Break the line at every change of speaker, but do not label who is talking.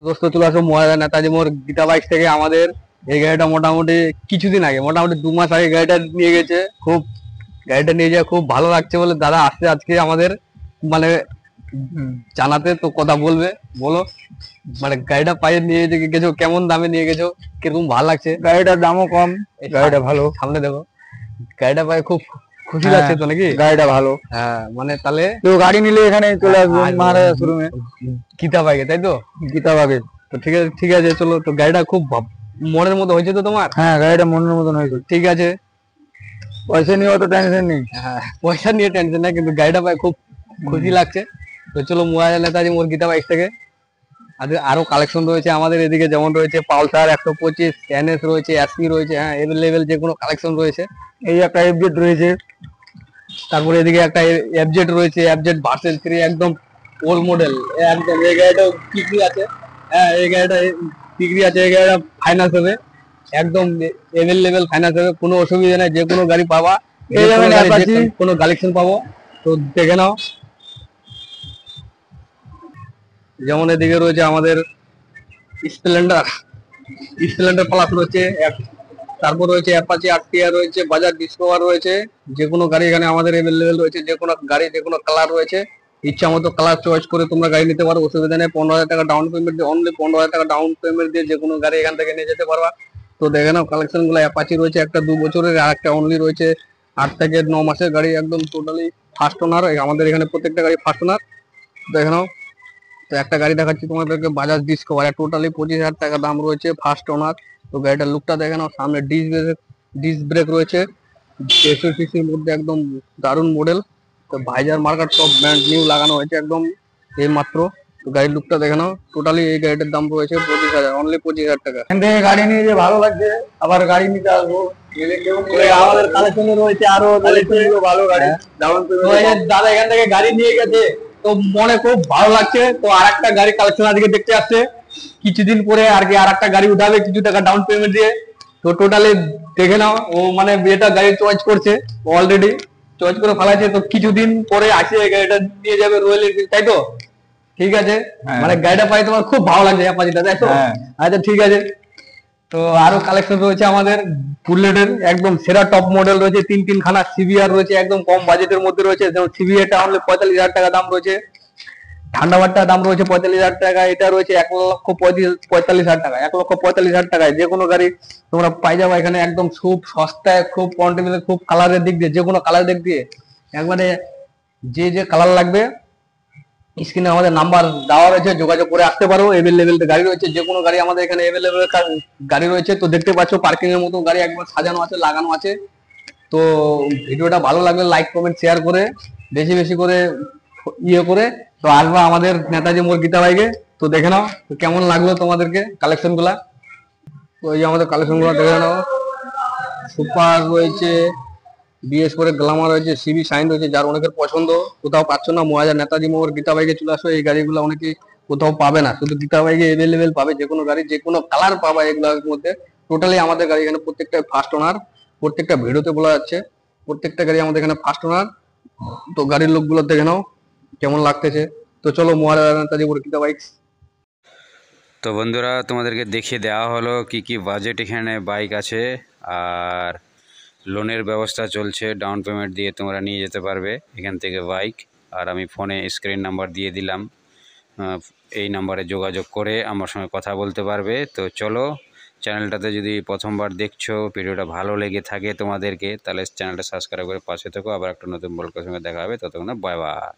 দোস্ত চলে আসো মহারাজা নেতাজি মোড় গীতা বাইক থেকে। আমাদের এই গাড়িটা মোটামুটি কিছুদিন আগে, মোটামুটি 2 মাস আগে গাড়িটা নিয়ে গেছে। খুব গাড়িটা নিয়ে যায় খুব ভালো লাগছে বলে দাদা আসছে আজকে আমাদের মানে জানাতে। তো কথা বলবে, বলো মানে গাড়িটা পাইয়ে নিয়ে গেছো, কেমন দামে নিয়ে গেছো, কিরকম ভালো লাগছে?
গাড়িটার দামও কম, গাড়িটা ভালো।
সামনে দেখো, গাড়িটা পাই খুব খুশি
হ্যাঁ,
লাগছে তো নাকি?
গাড়িটা ভালো।
হ্যাঁ মানে তাহলে
তো গাড়ি নিলে এখানে চলে আসবেন মহারাজা শোরুমে,
গীতা বাইকে, তাই তো?
গীতাবাগে।
তো ঠিক আছে ঠিক আছে, চলো। তো গাড়িটা খুব মনের মতো হয়েছে তো তোমার?
হ্যাঁ, গাড়িটা মনের মতন হয়েছে।
ঠিক আছে।
পয়সা নিয়ে অত টেনশন নেই।
হ্যাঁ, পয়সা নিয়ে টেনশন নাই, কিন্তু গাড়িটা পাই খুব খুশি লাগছে। তো চলো মহারাজা নেতাজি মোড় গীতা বাইক থেকে। আরো কালেকশন রয়েছে আমাদের এদিকে, যেমন রয়েছে পালসার 125, এনএস রয়েছে, এসপি রয়েছে, হ্যাঁ এভেলেবেল যে কোনো কালেকশন রয়েছে।
এই একটা এফজেড রয়েছে,
তারপরে এদিকে একটা এফজেড রয়েছে, এফজেড ভার্সন 3 একদম ওল্ড মডেল। একদম এই গাড়িটা বিক্রি আছে। হ্যাঁ এই গাড়িটা বিক্রি আছে, এই গাড়িটা ফাইন্যান্স হবে, একদম এভেলেবেল ফাইন্যান্স হবে, কোনো অসুবিধা নাই, যে কোনো গাড়ি পাবা।
এই যেমন অ্যাপাচি,
কোনো কালেকশন পাবো, তো দেখে নাও। যেমন এদিকে রয়েছে আমাদের স্প্লেন্ডার, স্প্লেন্ডার প্লাস রয়েছে, তারপর রয়েছে অ্যাপাচি আরটিআর রয়েছে, বাজাজ ডিসকভার রয়েছে। যে কোনো গাড়ি এখানে আমাদের অ্যাভেলেবেল রয়েছে, যে কোনো গাড়ি যে কোনো কালার রয়েছে। ইচ্ছা মতো কালার চয়েস করে তোমরা গাড়ি নিতে পারো, অসুবিধা নেই। 15,000 টাকা ডাউন পেমেন্ট দিয়ে, অনলি 15,000 টাকা ডাউন পেমেন্ট দিয়ে যে কোনো গাড়ি এখান থেকে নিয়ে যেতে পারবা। তো দেখে নাও কালেকশন গুলো। অ্যাপাচি রয়েছে একটা 2 বছরের, আর একটা অনলি রয়েছে 8 থেকে 9 মাসের গাড়ি, একদম টোটালি ফার্স্ট ওনার। আমাদের এখানে প্রত্যেকটা গাড়ি ফার্স্ট ওনার, দেখে নাও। তো একটা গাড়ি দেখাচ্ছি তোমাদেরকে, বাজাজ ডিসকভার, টোটালি 25,000 টাকা দাম রয়েছে, ফার্স্ট ওনার। তো গাড়িটার লুকটা দেখে নাও। সামনে ডিস্ক ব্রেক রয়েছে, 63 সিসির মধ্যে একদম দারুণ মডেল। তো ভাইজার মার্কার সব ব্র্যান্ড নিউ লাগানো হয়েছে একদম এই মাত্র। তো গাড়ির লুকটা দেখে নাও। টোটালি এই গাড়িটার দাম রয়েছে 25,000, অনলি 25,000 টাকা।
এখান থেকে গাড়ি নিয়ে যে ভালো লাগছে, আবার গাড়ি নিতে আসবো।
আমাদের কালেকশনে রয়েছে আরো
ভালো গাড়ি, ডাউন পেমেন্ট।
দাদা এখান থেকে গাড়ি নিয়ে গেছে, তো মনে খুব ভালো লাগছে। তো আর একটা গাড়ি কালেকশন আজকে দেখতে আসছে, কিছুদিন পরে আর কি আর একটা গাড়ি উঠাবে কিছু টাকা ডাউন পেমেন্ট দিয়ে। তো টোটালি দেখে নাও, ও মানে যেটা গাড়ি চয়েস করছে অলরেডি চয়েস করে ফেলাছে। তো কিছুদিন পরে আসে এই গাড়িটা নিয়ে যাবে রয়্যাল এনফিল্ড, তাই তো? ঠিক আছে, মানে গাড়িটা পাই তোমার খুব ভালো লাগছে অ্যাপাচিটা, তাই তো? আচ্ছা ঠিক আছে। তো আরো কালেকশন রয়েছে আমাদের বুলেটের, একদম সেরা টপ মডেল রয়েছে, 3 খানা সিবিআর রয়েছে, একদম কম বাজেটের মধ্যে রয়েছে। যেমন সিবিআরটা অনলি 45,000 টাকা দাম রয়েছে, ঠান্ডাবারটার দাম রয়েছে 45,000 টাকা, এটা রয়েছে 1,45,000 টাকা, 1,45,000 টাকায় যে কোনো গাড়ি তোমরা পাই যাবে এখানে, একদম খুব সস্তায়, খুব কোয়ান্টিটিতে, খুব কালারের দিক দিয়ে, যে কোনো কালার দিক দিয়ে একবারে যে যে কালার লাগবে স্ক্রিনে আমাদের নাম্বার দেওয়া রয়েছে, যোগাযোগ করে আসতে পারো। এভেলেবেল গাড়ি রয়েছে, যে কোনো গাড়ি আমাদের এখানে এভেলেবেল গাড়ি রয়েছে। তো দেখতে পাচ্ছ পার্কিং এর মতো গাড়ি একবার সাজানো আছে, লাগানো আছে। তো ভিডিওটা ভালো লাগলে লাইক কমেন্ট শেয়ার করে বেশি বেশি করে ইয়ে করে তো আসবা আমাদের নেতাজি মোড় গীতা বাইকে। তো দেখে নাও তো কেমন লাগলো তোমাদেরকে কালেকশন গুলা। তো এই যে আমাদের কালেকশন গুলো দেখে নাও, সুপার রয়েছে, বিএস করে গ্লামার রয়েছে, সিবি শাইন রয়েছে, যার অনেকের পছন্দ। কোথাও পাচ্ছ না, মহারাজা নেতাজি মোড় গীতা বাইকে চলে আসো। এই গাড়িগুলো অনেকে কোথাও পাবে না, শুধু গীতা বাইকে এভেলেবেল পাবে। যে কোনো গাড়ি যে কোনো কালার পাবা এগুলোর মধ্যে। টোটালি আমাদের গাড়ি এখানে প্রত্যেকটা ফার্স্ট ওনার, প্রত্যেকটা ভিডিওতে বলা যাচ্ছে প্রত্যেকটা গাড়ি আমাদের এখানে ফার্স্ট ওনার। তো গাড়ির লোকগুলো দেখে নাও কেমন লাগতেছে। তো চলো মহারাজা নেতাজি মোড় গীতা বাইক।
তো বন্ধুরা তোমাদেরকে দেখিয়ে দেওয়া হলো কি কি বাজেট এখানে বাইক আছে, আর লোনের ব্যবস্থা চলছে, ডাউন পেমেন্ট দিয়ে তোমরা নিয়ে যেতে পারবে এখান থেকে বাইক। আর আমি ফোনে স্ক্রিন নাম্বার দিয়ে দিলাম, এই নাম্বারে যোগাযোগ করে আমার সঙ্গে কথা বলতে পারবে। তো চলো, চ্যানেলটাতে যদি প্রথমবার দেখছো, ভিডিওটা ভালো লেগে থাকে তোমাদেরকে, তাহলে চ্যানেলটা সাবস্ক্রাইব করে পাশে থেকো। আবার একটা নতুন ব্লগের সঙ্গে দেখা হবে, ততক্ষণ বাই বাই।